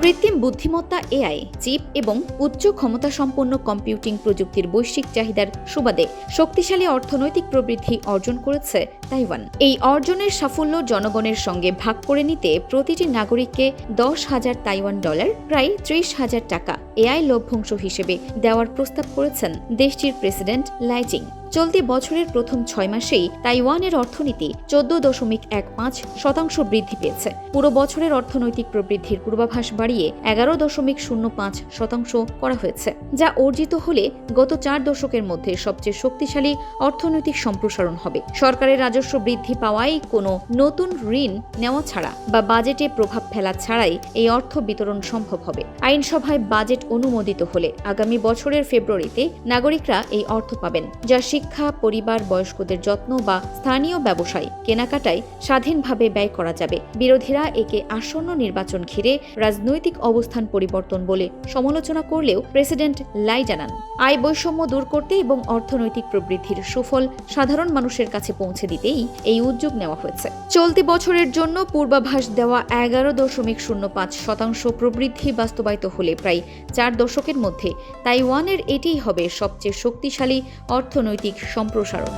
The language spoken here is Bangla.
কৃত্রিম বুদ্ধিমত্তা এআই, চিপ এবং উচ্চ ক্ষমতাসম্পন্ন কম্পিউটিং প্রযুক্তির বৈশ্বিক চাহিদার সুবাদে শক্তিশালী অর্থনৈতিক প্রবৃদ্ধি অর্জন করেছে তাইওয়ান। এই অর্জনের সাফল্য জনগণের সঙ্গে ভাগ করে নিতে প্রতিটি নাগরিককে 10,000 তাইওয়ান ডলার, প্রায় 30,000 টাকা এআই লভ্যাংশ হিসেবে দেওয়ার প্রস্তাব করেছেন দেশটির প্রেসিডেন্ট লাই চিং। চলতি বছরের প্রথম 6 মাসেই তাইওয়ানের অর্থনীতি 14.15% বৃদ্ধি পেয়েছে। পুরো বছরের অর্থনৈতিক প্রবৃদ্ধির পূর্বাভাস বাড়িয়ে 11.05% করা হয়েছে, যা অর্জিত হলে গত 4 দশকের মধ্যে সবচেয়ে শক্তিশালী অর্থনৈতিক সম্প্রসারণ হবে। সরকারের রাজস্ব বৃদ্ধি পাওয়ায় কোনো নতুন ঋণ নেওয়া ছাড়া বা বাজেটে প্রভাব ফেলা ছাড়াই এই অর্থ বিতরণ সম্ভব হবে। আইনসভায় বাজেট অনুমোদিত হলে আগামী বছরের ফেব্রুয়ারিতে নাগরিকরা এই অর্থ পাবেন, যা শিক্ষা, পরিবার, বয়স্কদের যত্ন বা স্থানীয় ব্যবসায় কেনাকাটায় স্বাধীনভাবে ব্যয় করা যাবে। বিরোধীরা একে আসন্ন নির্বাচন ঘিরে রাজনৈতিক অবস্থান পরিবর্তন বলে সমালোচনা করলেও প্রেসিডেন্ট লাই জানান, আয় বৈষম্য দূর করতে এবং অর্থনৈতিক প্রবৃদ্ধির সুফল সাধারণ মানুষের কাছে পৌঁছে দিতেই এই উদ্যোগ নেওয়া হয়েছে। চলতি বছরের জন্য পূর্বাভাস দেওয়া 11.05% প্রবৃদ্ধি বাস্তবায়িত হলে প্রায় 4 দশকের মধ্যে তাইওয়ানের এটিই হবে সবচেয়ে শক্তিশালী অর্থনৈতিক সম্প্রসারণ।